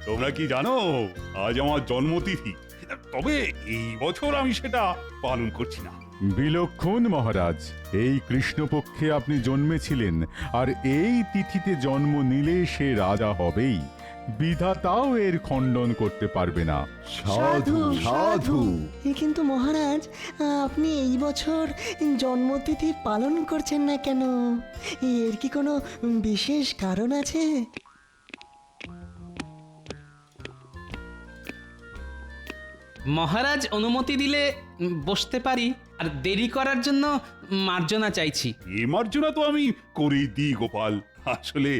তোমরা কি জানো আজ আমার জন্মতিথি, তবে এই বছর আমি সেটা পালন করছি না। বিলক্ষণ মহারাজ, এই কৃষ্ণপক্ষে আপনি জন্মেছিলেন, আর এই তিথিতে জন্ম নিলে সে রাজা হবেই। বিধাতাও এর খণ্ডন করতে পারবে না। সাধু সাধু। কিন্তু মহারাজ, আপনি এই বছর জন্মতিথি পালন করছেন না কেন? এর কি কোনো বিশেষ কারণ আছে? মহারাজ অনুমতি দিলে বসতে পারি, আর দেরি করার জন্য মার্জনা চাইছি। এ মার্জনা তো আমি করেই দিই গোপাল। আসলে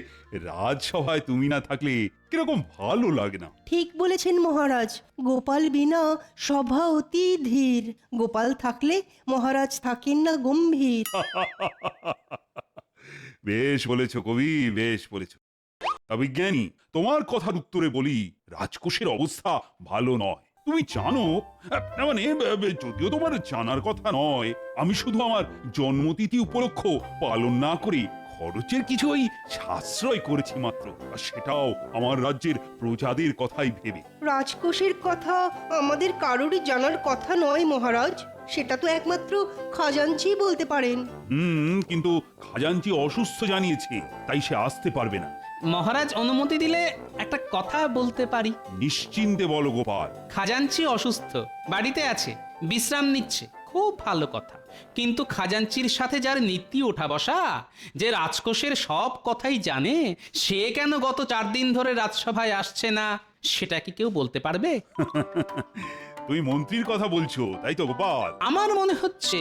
রাজসভায় তুমি না থাকলে কিরকম ভালো লাগে না। ঠিক বলেছেন মহারাজ, গোপাল বিনা সভা অতি ধীর। গোপাল থাকলে মহারাজ থাকেন না গম্ভীর। বেশ বলেছ কবি, বেশ বলেছ। বিজ্ঞানী, তোমার কথার উত্তরে বলি, রাজকোষের অবস্থা ভালো নয়। তুমি জানো, মানে যদিও তোমার জানার কথা নয়, আমি শুধু আমার জন্মতিথি উপলক্ষ পালন না করে খরচের কিছু ওই সাশ্রয় করেছি মাত্র, আর সেটাও আমার রাজ্যের প্রজাদের কথাই ভেবে। রাজকোষের কথা আমাদের কারোরই জানার কথা নয় মহারাজ, সেটা তো একমাত্র খাজাঞ্চি বলতে পারেন। কিন্তু খাজাঞ্চি অসুস্থ জানিয়েছে, তাই সে আসতে পারবে না। মহারাজ অনুমতি দিলে একটা কথা বলতে পারি। নিশ্চিন্তে বলো গোপাল। খাজাঞ্চি অসুস্থ, বাড়িতে আছে, বিশ্রাম নিচ্ছে, খুব ভালো কথা। কিন্তু খাজাঞ্চির সাথে যার নীতি ওঠা বসা, যে রাজকোষের সব কথাই জানে, সে কেন গত 4 দিন ধরে রাজসভায় আসছে না, সেটা কি কেউ বলতে পারবে? তুমি মন্ত্রীর কথা বলছো, তাই তো গোপাল? আমার মনে হচ্ছে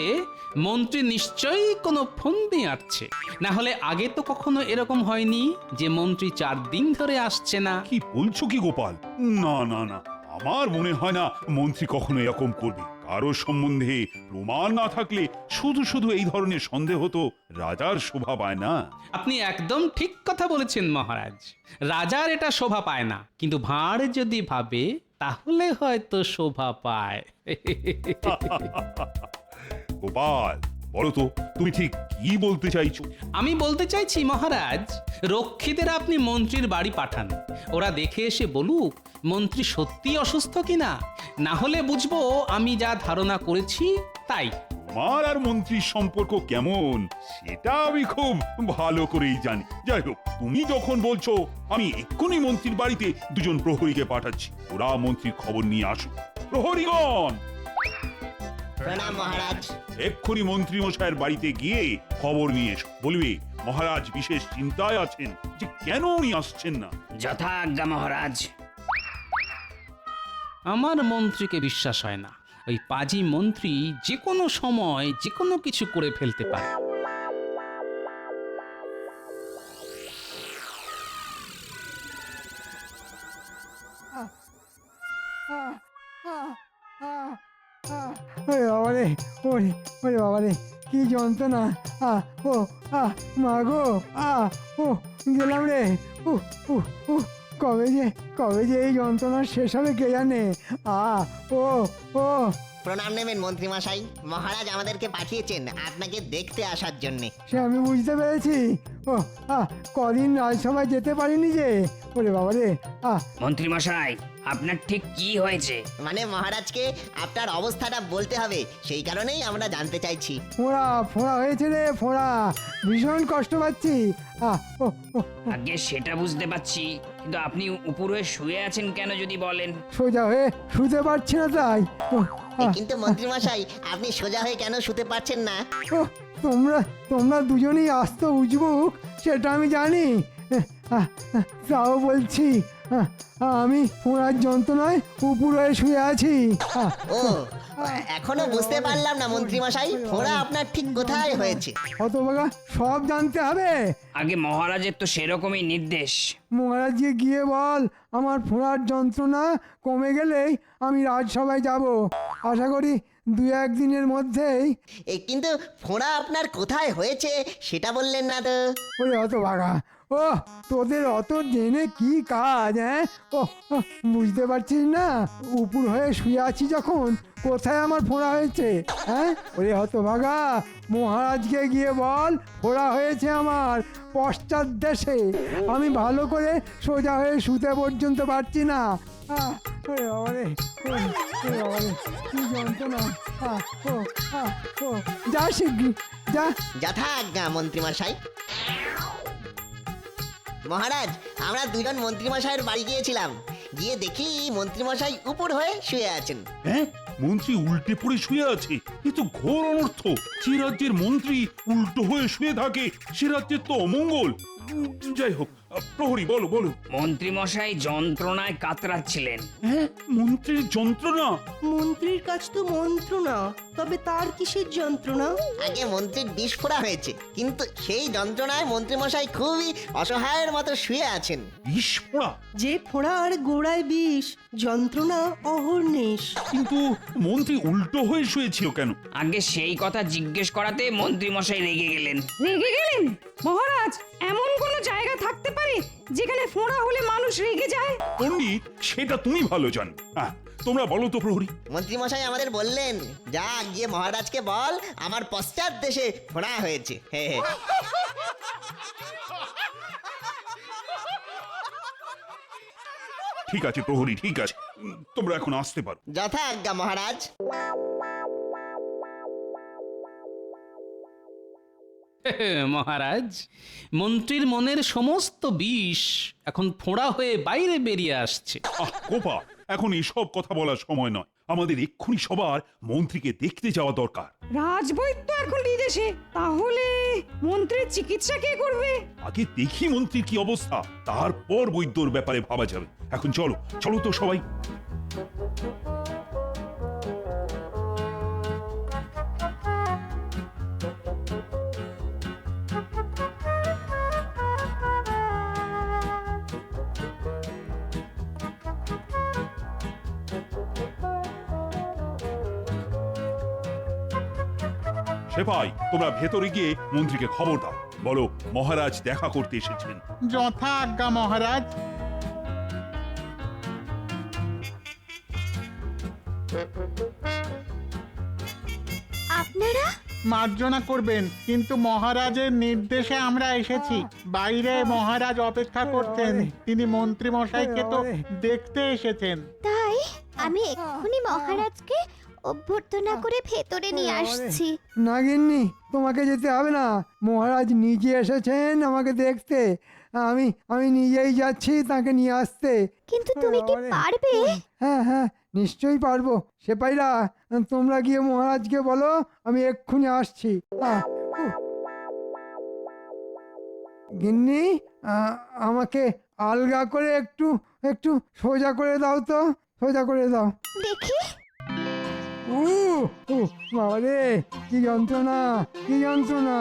মন্ত্রী নিশ্চয়ই কোনো ফন্দি আঁটছে, না হলে আগে তো কখনো এরকম হয়নি যে মন্ত্রী 4 দিন ধরে আসছে না। কি বলছো কি গোপাল? না না না, আমার মনে হয় না মন্ত্রী কখনো এরকম করবে। কারো সম্বন্ধে প্রমাণ না থাকলে শুধু শুধু এই ধরনের সন্দেহ তো রাজার শোভা পায় না। আপনি একদম ঠিক কথা বলেছেন মহারাজ, রাজার এটা শোভা পায় না, কিন্তু ভাঁড় যদি ভাবে তাহলে হয়তো শোভা পায়। গোপাল, বলো তো তুমি ঠিক কি বলতে চাইছো? আমি বলতে চাইছি মহারাজ, রক্ষীদের আপনি মন্ত্রীর বাড়ি পাঠান, ওরা দেখে এসে বলুক মন্ত্রী সত্যি অসুস্থ কিনা, না হলে বুঝবো আমি যা ধারণা করেছি তাই। আমার আর মন্ত্রীর সম্পর্ক কেমন সেটা আমি খুব ভালো করেই জানি। যাই হোক, তুমি যখন বলছো, আমি এক্ষুনি মন্ত্রীর বাড়িতে 2 প্রহরীকে পাঠাচ্ছি। ওরা মন্ত্রীর খবর নিয়ে আসুক। প্রহরীগণ, প্রণাম মহারাজ। এক্ষুনি মন্ত্রী মশাইয়ের বাড়িতে গিয়ে খবর নিয়ে এসো। বলবে মহারাজ বিশেষ চিন্তায় আছেন যে কেন উনি আসছেন না। যথাজ্ঞা মহারাজ। আমার মন্ত্রীকে বিশ্বাস হয় না। ওই পাজি মন্ত্রী যে কোনো সময় যে কোনো কিছু করে ফেলতে পারে। ওরে বাবারে, ওরে ওরে বাবারে, কি যন্ত্রণা! ও মা গো, ও গেলাম রে। কবে যে এই যন্ত্রণা শেষ হবে কে জানে। ও ও প্রণাম নেবেন মন্ত্রী মশাই, মহারাজ আমাদেরকে পাঠিয়েছেন আপনাকে দেখতে আসার জন্য। সে আমি বুঝতে পেরেছি। ও কদিন রাজসভায় যেতে পারিনি যে। ওরে বাবারে। মন্ত্রী মশাই, আপনার ঠিক কি হয়েছে? মানে মহারাজকে আপনার অবস্থাটা বলতে হবে, সেই কারণেই আমরা জানতে চাইছি। ফোঁড়া হয়েছে রে, ফোঁড়া। ভীষণ কষ্ট পাচ্ছি। ও ও আগে সেটা বুঝতে পারছি, কিন্তু আপনি উপরে শুয়ে আছেন কেন যদি বলেন? সোজা হয়ে শুতে পারছি না তাই। কিন্তু মন্ত্রী মশাই, আপনি সোজা হয়ে কেন শুতে পারছেন না? তোমরা দুজনেই আস্ত উজবুক সেটা আমি জানি। তাও বলছি, আমি ফোঁড়ার যন্ত্রণায় উপর হয়ে শুয়ে আছি। ও, এখনো বুঝতে পারলাম না মন্ত্রী মশাই, ফোঁড়া আপনার ঠিক কোথায় হয়েছে? হতভাগা, সব জানতে হবে। আগে মহারাজের তো সেরকমই নির্দেশ। মহারাজকে গিয়ে বল আমার ফোঁড়ার যন্ত্রণা কমে গেলেই আমি রাজসভায় যাব। আশা করি 2-1 দিনের মধ্যেই। কিন্তু ফোঁড়া আপনার কোথায় হয়েছে সেটা বললেন না তো। ওরে হতভাগা, ও তোদের অত জেনে কি কাজ, হ্যাঁ? ও ও, বুঝতে পারছিস না, উপুর হয়ে শুয়ে আছি যখন কোথায় আমার ফোড়া হয়েছে, হ্যাঁ? ওরে হতভাগা, মহারাজকে গিয়ে বল ফোড়া হয়েছে আমার পশ্চাৎ দেশে। আমি ভালো করে সোজা হয়ে শুতে পর্যন্ত পারছি না। ওরে বাবারে, ওরে বাবারে, কি যন্ত্রণা। ও ও, যা শিগগির যা। যথা আজ্ঞা মন্ত্রীমশাই। মহারাজ, আমরা দুজন মন্ত্রীমশাইয়ের বাড়ি গিয়েছিলাম, গিয়ে দেখি মন্ত্রীমশাই উপর হয়ে শুয়ে আছেন। হ্যাঁ, মন্ত্রী উল্টে পড়ে শুয়ে আছে, এ তো ঘোর অনর্থ। যে রাজ্যের মন্ত্রী উল্টো হয়ে শুয়ে থাকে সে রাজ্যের তো অমঙ্গল। যাই হোক, প্রহরী বলো বলো। মন্ত্রীমশাই যন্ত্রণায় কাতরাচ্ছিলেন। হ্যাঁ, মন্ত্রীর যন্ত্রণা? মন্ত্রীর কাছ তো মন্ত্রণা, তবে তার কিসের যন্ত্রণা? আগে মন্ত্রীর বিস্ফোরা হয়েছে, কিন্তু সেই যন্ত্রণায় মন্ত্রীমশাই খুবই অসহায়ের মতো শুয়ে আছেন। বিষ ফোঁড়া? যে ফোড়ার গোড়ায় বিষ, যন্ত্রণা অহর্নিশ। কিন্তু মন্ত্রী উল্টো হয়ে শুয়েছিল কেন? আগে সেই কথা জিজ্ঞেস করাতে মন্ত্রীমশাই রেগে গেলেন। রেগে গেলেন? মহারাজ, এমন কোন জায়গা থাকতে পারে যেখানে ফোঁড়া হলে মানুষ রেগে যায়? পণ্ডিত, সেটা তুমি ভালো জানো। তোমরা বলো তো প্রহরী। মন্ত্রীমশাই আমাদের বললেন, যা গিয়ে মহারাজকে বল আমার পশ্চাৎ দেশে ফোড়া হয়েছে। হে হে। ঠিক আছে প্রহরী, ঠিক আছে, তোমরা এখন আসতে পারো। যথা আজ্ঞা মহারাজ। মহারাজ, মন্ত্রীর মনের সমস্ত বিষ এখন ফোঁড়া হয়ে বাইরে বেরিয়ে আসছে। কোপা, এখন এসব কথা বলার সময় নয়। আমাদের এক্ষুনি সবার মন্ত্রীকে দেখতে যাওয়া দরকার। রাজবৈদ্য এখন বিদেশে, তাহলে মন্ত্রীর চিকিৎসা কে করবে? আগে দেখি মন্ত্রীর কি অবস্থা, তারপর বৈদ্যর ব্যাপারে ভাবা যাবে। এখন চলো চলো তো সবাই। সেপাই, তোমরা ভেতরে গিয়ে মন্ত্রীকে খবর দাও, বলো মহারাজ দেখা করতে এসেছেন। যথা আজ্ঞা মহারাজ। আপনারা? মার্জনা করবেন, কিন্তু মহারাজের নির্দেশে আমরা এসেছি। বাইরে মহারাজ অপেক্ষা করছেন, তিনি মন্ত্রী মশাইকে তো দেখতে এসেছেন। তাই আমি এক্ষুনি মহারাজকে অভ্যর্থনা করে ভেতরে নিয়ে আসছি। না গিন্নি, তোমাকে যেতে হবে না, মহারাজ নিজে এসেছেন আমাকে দেখতে। আমি আমি নিজেই যাচ্ছি তাকে নিয়ে আসতে। কিন্তু তুমি কি পারবে? হ্যাঁ হ্যাঁ, নিশ্চয়ই পারবো। সেপাইরা, তোমরা গিয়ে মহারাজকে বলো আমি এক্ষুনি আসছি। গিন্নি, আমাকে আলগা করে একটু একটু সোজা করে দাও তো, সোজা করে দাও। দেখি। বাবারে, কি যন্ত্রণা, কি যন্ত্রণা।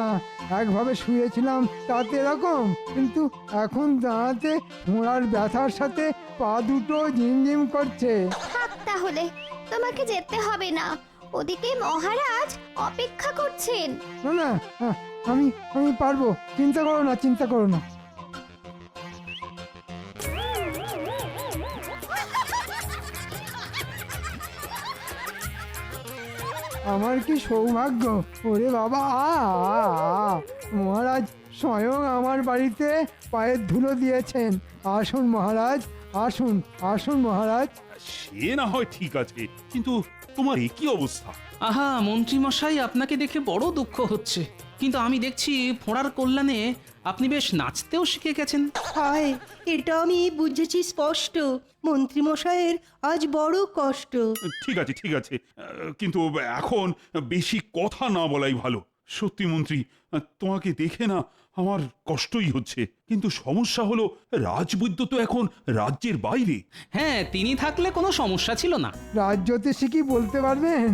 একভাবে শুয়েছিলাম তাতে এরকম, কিন্তু এখন দাঁড়াতে ঘোড়ার ব্যথার সাথে পা দুটো ঝিমঝিম করছে। থাক তাহলে, তোমাকে যেতে হবে না, ওদিকে মহারাজ অপেক্ষা করছেন। না না, আমি আমি পারবো, চিন্তা করো না, চিন্তা করো না। আমার কি সৌভাগ্য, ওরে বাবা। মহারাজ স্বয়ং আমার বাড়িতে পায়ের ধুলো দিয়েছেন। আসুন মহারাজ, আসুন আসুন মহারাজ। সে না হয় ঠিক আছে, কিন্তু তোমার এ কি অবস্থা? আহা, মন্ত্রী মশাই, আপনাকে দেখে বড় দুঃখ হচ্ছে। কিন্তু আমি দেখছি ফোঁড়ার কল্যাণে আপনি বেশ নাচতেও শিখে গেছেন। হায়, এটা আমি বুঝেছি স্পষ্ট। মন্ত্রীমশাইয়ের আজ বড় কষ্ট। ঠিক আছে ঠিক আছে, কিন্তু এখন বেশি কথা না বলাই ভালো। সত্যি মন্ত্রী, তোমাকে দেখে না আমার কষ্টই হচ্ছে। কিন্তু সমস্যা হলো রাজবৈদ্য তো এখন রাজ্যের বাইরে। হ্যাঁ, তিনি থাকলে কোনো সমস্যা ছিল না। রাজ্যতে কি বলতে পারবেন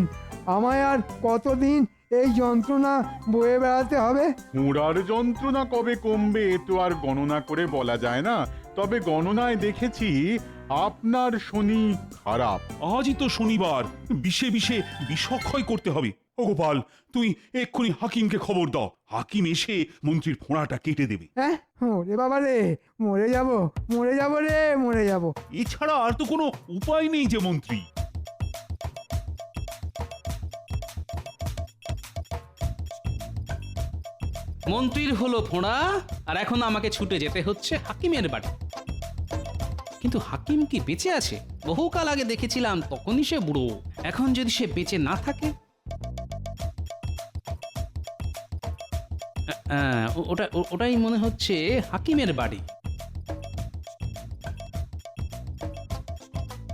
আমায় আর কতদিন এই যন্ত্রণা বয়ে বেড়াতে হবে? ফোঁড়ার যন্ত্রণা কবে কমবে এ তো আর গণনা করে বলা যায় না। তবে গণনায় দেখেছি আপনার শনি খারাপ। আজই তো শনিবার, বিষে বিষে বিষক্ষয় করতে হবে। ও গোপাল, তুই এক্ষুনি হাকিমকে খবর দাও। হাকিম এসে মন্ত্রীর ফোঁড়াটা কেটে দেবে। হ্যাঁ ওরে বাবা রে, মরে যাব রে, মরে যাব। এছাড়া আর তো কোনো উপায় নেই যে মন্ত্রী। মন্ত্রীর হলো ফোঁড়া, আর এখন আমাকে ছুটে যেতে হচ্ছে হাকিমের বাড়ি। কিন্তু হাকিম কি বেঁচে আছে? বহুকাল আগে দেখেছিলাম, তখনই সে বুড়ো। এখন যদি সে বেঁচে না থাকে, ওটাই মনে হচ্ছে হাকিমের বাড়ি।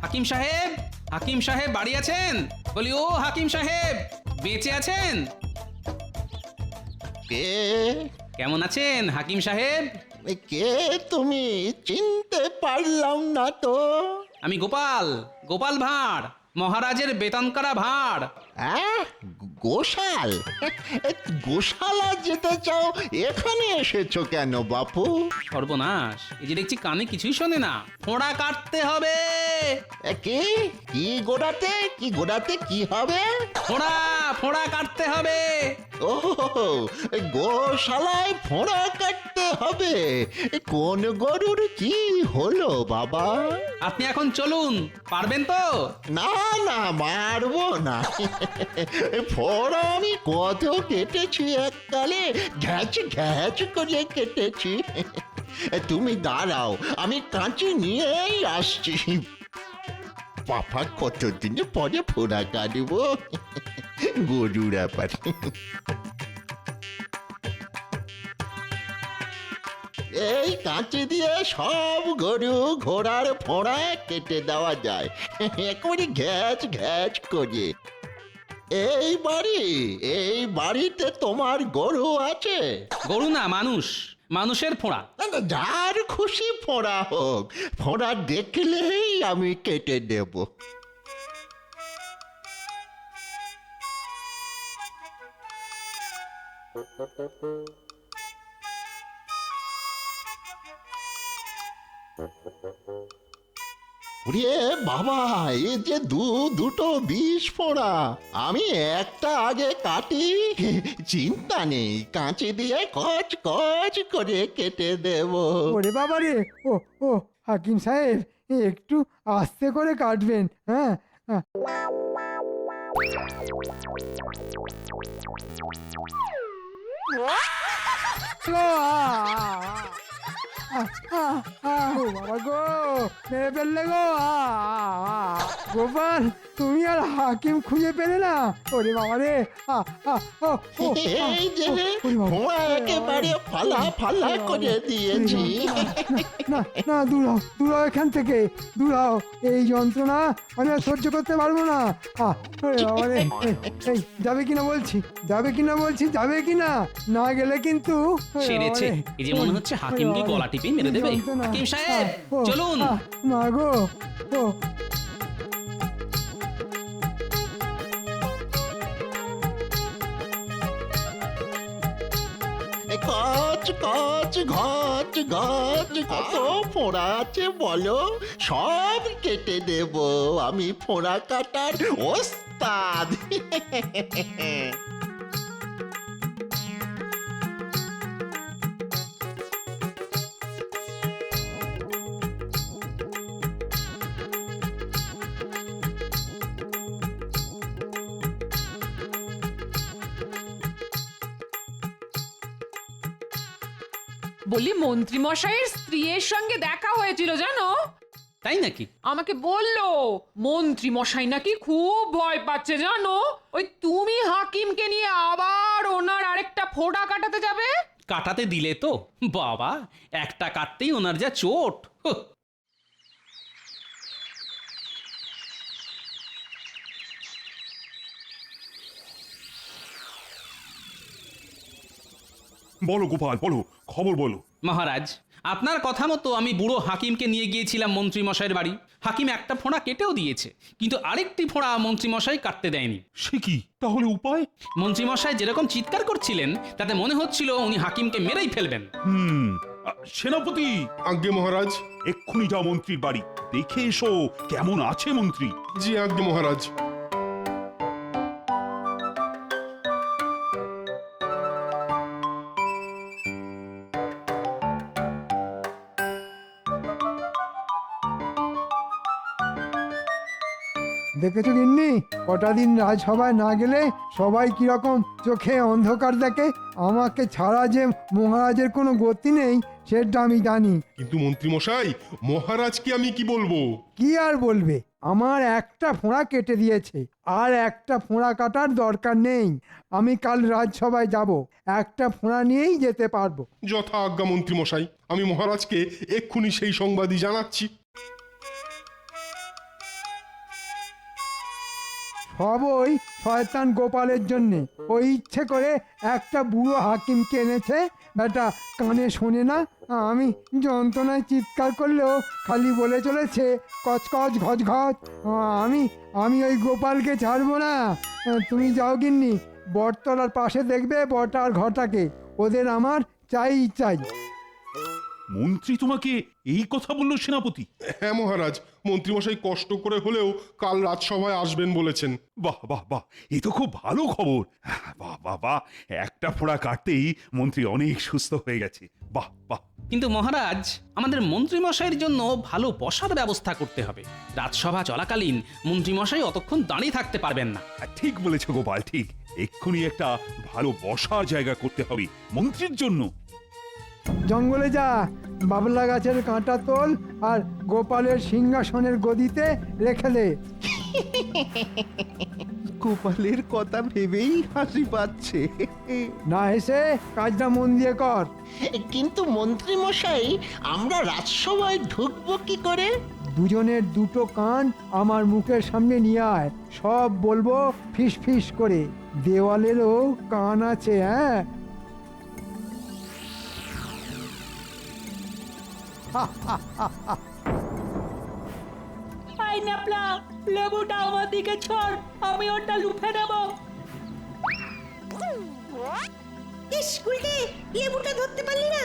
হাকিম সাহেব, হাকিম সাহেব বাড়ি আছেন? বলি, ও হাকিম সাহেব, বেঁচে আছেন? কে? কেমন আছেন হাকিম সাহেব? কে তুমি? চিনতে পারলাম না তো। আমি গোপাল, গোপাল ভাঁড়, মহারাজের বেতন করা ভাঁড়। গোশাল? গোশালা যেতে চাও, এখানে এসেছো কেন বাপু? সর্বনাশ, এই যে দেখছি কানে কিছুই শোনে না। ফোঁড়া কাটতে হবে। কি কি গোড়াতে, কি গোড়াতে কি হবে? ফোঁড়া, ফোঁড়া কাটতে হবে। ও, গোশালায় ফোঁড়া কাটতে হবে? কোন গরুর কি হলো বাবা? আপনি এখন চলুন, পারবেন তো? না না, মারবো না। ফোঁড়া আমি কত কেটেছি এককালে, ঘ্যাচ ঘ্যাচ করে কেটেছি। তুমি দাঁড়াও, আমি কাঁচি নিয়েই আসছি। পাপা কতদিন পরে ফোঁড়া কাটবো, গরুর ব্যাপার। এই কাঁচি দিয়ে সব গরু ঘোড়ার ফোঁড়া কেটে দেওয়া যায়, একেবারে ঘ্যাচ ঘ্যাচ করে। এই বাড়িতে তোমার গরু আছে? গরু না, মানুষ, মানুষের ফোঁড়া। যার খুশি ফোঁড়া হোক, ফোঁড়া দেখলেই আমি কেটে দেব। ওরে বাবা, এ যে দুটো বিষ ফোঁড়া। আমি একটা আগে কাটি, চিন্তা নেই, কাঁচি দিয়ে কচ কচ করে কেটে দেব। ওরে বাবা রে, ও হাকিম সাহেব, একটু আস্তে করে কাটবেন। হ্যাঁ হ্যাঁ। ও বাবা গো, মেরে ফেললে গো। গোপাল, তুমি আর হাকিম খুঁজে পেলে না? ওরে বাবা রে। এই যে ফোঁড়া একেবারে ফালা ফালা করে দিয়েছি। না না, দূর হও এখান থেকে, দূর হও। এই যন্ত্রণা আমি আর সহ্য করতে পারবো না। ওরে বাবা রে, এই যাবে কিনা বলছি, যাবে কিনা বলছি, যাবে কিনা? না গেলে কিন্তু সেরেছে। এই যে মনে হচ্ছে হাকিমকে গলা টিপে মেরে দেবে। হাকিম সাহেব, চলুন। মা গো, ও কচ কচ ঘচ ঘচ, কত ফোঁড়া আছে বলো? সব কেটে দেব, আমি ফোঁড়া কাটার ওস্তাদ। বলি, মন্ত্রী মশাইয়ের স্ত্রীর সঙ্গে দেখা হয়েছিল জানো? তাই নাকি? আমাকে বললো মন্ত্রী মশাই নাকি খুব ভয় পাচ্ছে জানো। ওই তুমি হাকিমকে নিয়ে আবার ওনার আরেকটা ফোঁটা কাটাতে যাবে। কাটাতে দিলে তো বাবা, একটা কাটতেই ওনার যা চোট। বলো গোপাল, বলো, খবর বলো। মহারাজ, আপনার কথা মতো আমি বুড়ো হাকিমকে নিয়ে গিয়েছিলাম মন্ত্রী মশাইয়ের বাড়ি। হাকিম একটা ফোঁড়া কেটেও দিয়েছে, কিন্তু আরেকটি ফোঁড়া মন্ত্রী মশাই কাটতে দেয়নি। সে কি তাহলে উপায়? মন্ত্রী মশাই যেরকম চিৎকার করছিলেন, তাতে মনে হচ্ছিল উনি হাকিমকে মেরেই ফেলবেন। সেনাপতি। আজ্ঞে মহারাজ। এক্ষুনি যাও মন্ত্রীর বাড়ি, দেখে এসো কেমন আছে মন্ত্রী। জি আজ্ঞে মহারাজ। দেখেছো গিন্নি কটা দিন রাজসভায় না গেলে সবাই কিরকম চোখে অন্ধকার দেখে। আমাকে ছাড়া যে মহারাজের কোনো গতি নেই সেটা আমি জানি। কিন্তু মন্ত্রীমশাই, মহারাজকে আমি কি বলবো? কি আর বলবে, আমার একটা ফোঁড়া কেটে দিয়েছে, আর একটা ফোঁড়া কাটার দরকার নেই। আমি কাল রাজসভায় যাব, একটা ফোঁড়া নিয়েই যেতে পারবো। যথা আজ্ঞা মন্ত্রীমশাই, আমি মহারাজকে এক্ষুনি সেই সংবাদই জানাচ্ছি। সব ওই শয়তান গোপালের জন্যে। ওই ইচ্ছে করে একটা বুড়ো হাকিমকে এনেছে, বেটা কানে শোনে না। আমি যন্ত্রণায় চিৎকার করলেও খালি বলে চলেছে কচকচ ঘচ ঘচ। আমি ওই গোপালকে ছাড়বো না। তুমি যাও গিন্নি, বটতলার পাশে দেখবে বটা আর ঘটাকে, ওদের আমার চাই চাই। মন্ত্রী তোমাকে এই কথা বললো সেনাপতি? হ্যাঁ মহারাজ, মন্ত্রীমশাই কষ্ট করে হলেও কাল রাজসভায় আসবেন বলেছেন। বাহ বাহ বাহ, এ তো খুব ভালো খবর। বাহ বাহ বাহ, একটা ফোঁড়া কাটতেই মন্ত্রী অনেক সুস্থ হয়ে গেছে। বাহ বাহ। কিন্তু মহারাজ, আমাদের মন্ত্রীমশাইয়ের জন্য ভালো বসার ব্যবস্থা করতে হবে। রাজসভা চলাকালীন মন্ত্রীমশাই অতক্ষণ দাঁড়িয়ে থাকতে পারবেন না। ঠিক বলেছ গোপাল, ঠিক। এক্ষুনি একটা ভালো বসার জায়গা করতে হবে মন্ত্রীর জন্য। জঙ্গলে যা, বাবলা গাছের কাঁটা তোল আর গোপালের সিংহাসনের গদিতে রেখে দে। গোপালের কথা ভেবেই হাসি পাচ্ছে। না এসে কাজটা মন দিয়ে কর। কিন্তু মন্ত্রী মশাই, আমরা রাজসভায় ঢুকবো কি করে? দুজনের দুটো কান আমার মুখের সামনে নিয়ে আয়, সব বলবো ফিস ফিস করে। দেওয়ালেরও কান আছে, হ্যাঁ। লেবুটা আমার দিকে ছড়, আমি ওটা লুফে নেব। স্কুলে লেবুটা ধরতে পারলি না?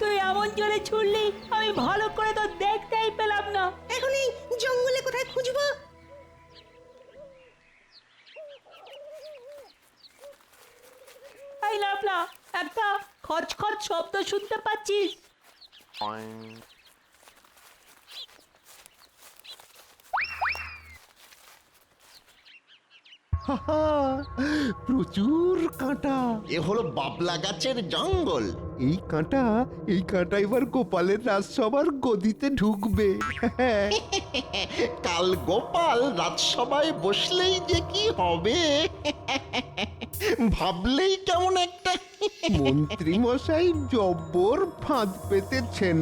তুই এমন জোরে ছুড়লি আমি ভালো করে তো দেখতেই পেলাম না। এখন এই জঙ্গলে কোথায় খুঁজবো? এই লাপলা, একটা খচখচ শব্দ শুনতে পাচ্ছিস? প্রচুর কাঁটা। এ হলো বাবলা গাছের জঙ্গল। এই কাঁটা এবার গোপালের রাজসভার গদিতে ঢুকবে। কাল গোপাল রাজসভায় বসলেই যে কি হবে ভাবলেই কেমন একটা। মন্ত্রী মশাই জব্বর ফাঁদ পেতেছেন।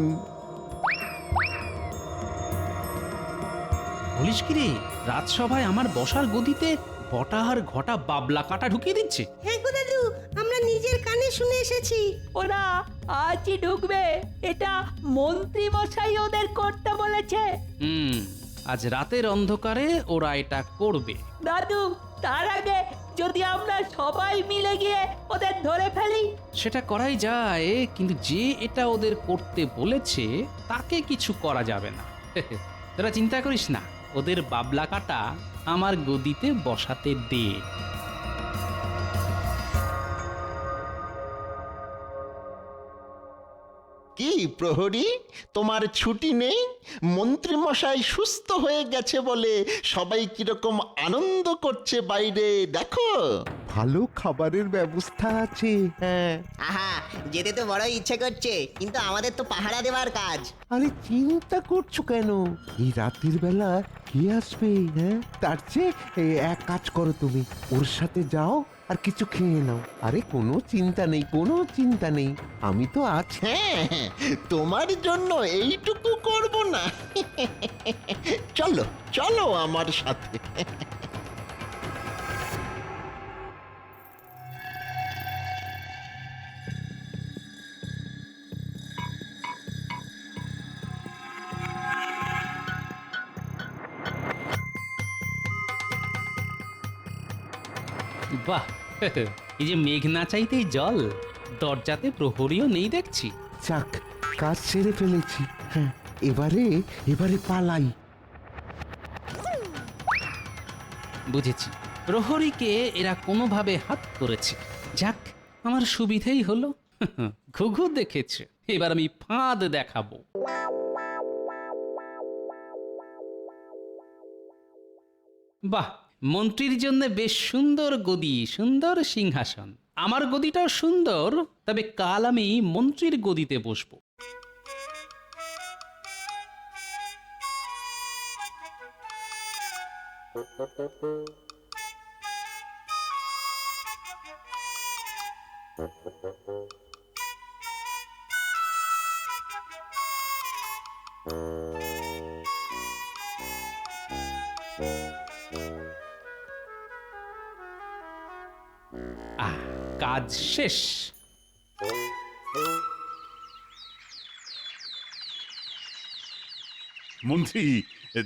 বলিস কি রে, রাজসভায় আমার বসার গদিতে বটা আর ঘটা বাবলা কাঁটা ঢুকিয়ে দিচ্ছে? হ্যাঁ গো দাদু, আমরা নিজের কানে শুনে এসেছি। ওরা আজই ঢুকবে, এটা মন্ত্রী মশাই ওদের করতে বলেছে। আজ রাতের অন্ধকারে ওরা এটা করবে। দাদু, তার আগে যদি আমরা সবাই মিলে গিয়ে ওদের ধরে ফেলি। সেটা করাই যায়, কিন্তু যে এটা ওদের করতে বলেছে তাকে কিছু করা যাবে না। তোরা চিন্তা করিস না, ওদের বাবলা কাটা আমার গদিতে বসাতে দে। কি প্রহরী, তোমার ছুটি নেই? মন্ত্রী মশাই সুস্থ হয়ে গেছে বলে সবাই কিরকম আনন্দ করছে বাইরে দেখো। ভালো খাবারের ব্যবস্থা আছে। হ্যাঁ, আহা, যেতে তো বড় ইচ্ছে করছে, কিন্তু আমাদের তো পাহারা দেওয়ার কাজ। আরে চিন্তা করছো কেন? এই রাতের বেলা কে আসবে? হ্যাঁ, তার চেয়ে এক কাজ করো, তুমি ওর সাথে যাও আর কিছু খেয়ে নাও। আরে কোনো চিন্তা নেই, কোনো চিন্তা নেই, আমি তো আছি। হ্যাঁ, তোমার জন্য এইটুকু করব না? চলো চলো আমার সাথে। বাহ, এই যে মেঘ না চাইতেই জল, দরজাতে প্রহরীও নেই দেখছি। যাক, কাজ সেরে ফেলেছি। হ্যাঁ, এবারে পালাই। বুঝেছি, প্রহরীকে এরা কোনোভাবে হাত করেছে। যাক, আমার সুবিধেই হলো। ঘুঘু দেখেছে। এবার আমি ফাঁদ দেখাবো। বাহ, মন্ত্রীর জন্য বেশ সুন্দর গদি, সুন্দর সিংহাসন। আমার গদিটাও সুন্দর, তবে কাল আমি মন্ত্রীর গদিতে বসবো। কাজ শেষ। মন্ত্রী,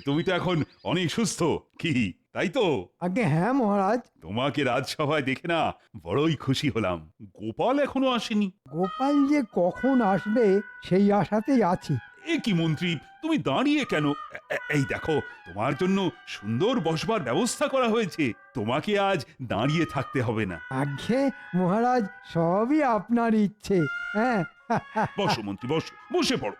তুমি তো এখন অনেক সুস্থ, কি তাই তো? আগে হ্যাঁ মহারাজ। তোমাকে রাজসভায় দেখে না বড়ই খুশি হলাম। গোপাল এখনো আসেনি। গোপাল যে কখন আসবে সেই আশাতেই আছি। এ কি মন্ত্রী, তুমি দাঁড়িয়ে কেন? এই দেখো, তোমার জন্য সুন্দর বসবার ব্যবস্থা করা হয়েছে। তোমাকে আজ দাঁড়িয়ে থাকতে হবে না। আগে মহারাজ, সবই আপনার ইচ্ছে। হ্যাঁ বসো মন্ত্রী, বসো, বসে পড়ো।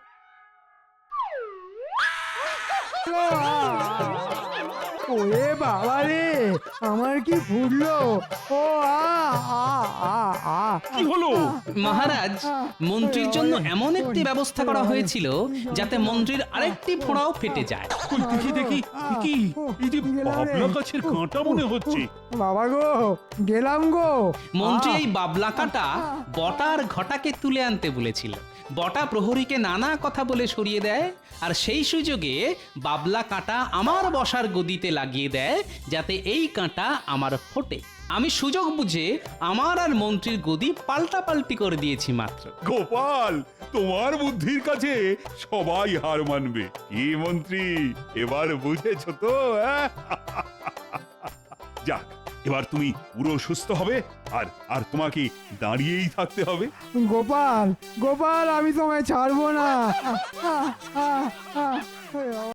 ওরে বাবা রে, আমার কি ফুটলো! ও কি হলো? মহারাজ, মন্ত্রীর জন্য এমন একটি ব্যবস্থা করা হয়েছিল যাতে মন্ত্রীর আরেকটি ফোঁড়াও ফেটে যায়। কই দেখি দেখি, কি এই যে বাবলা গাছের কাঁটা মনে হচ্ছে। বাবা গো, গেলাম গো। মন্ত্রী এই বাবলা কাঁটা বটার ঘটাকে তুলে আনতে বলেছিল। বটা প্রহরীকে নানা কথা বলে সরিয়ে দেয়, আর সেই সুযোগে বাবলা কাঁটা আমার বসার গদিতে লাগিয়ে দেয় যাতে এই কাঁটা আমার ফোটে। আমি সুযোগ বুঝে আমার আর মন্ত্রীর গদি পাল্টাপাল্টি করে দিয়েছি মাত্র। গোপাল, তোমার বুদ্ধির কাছে সবাই হার মানবে। কি মন্ত্রী, এবার বুঝেছো তো? যাক, এবার তুমি পুরো সুস্থ হবে, আর তোমাকে দাঁড়িয়েই থাকতে হবে। গোপাল, গোপাল, আমি তোমায় ছাড়বো না।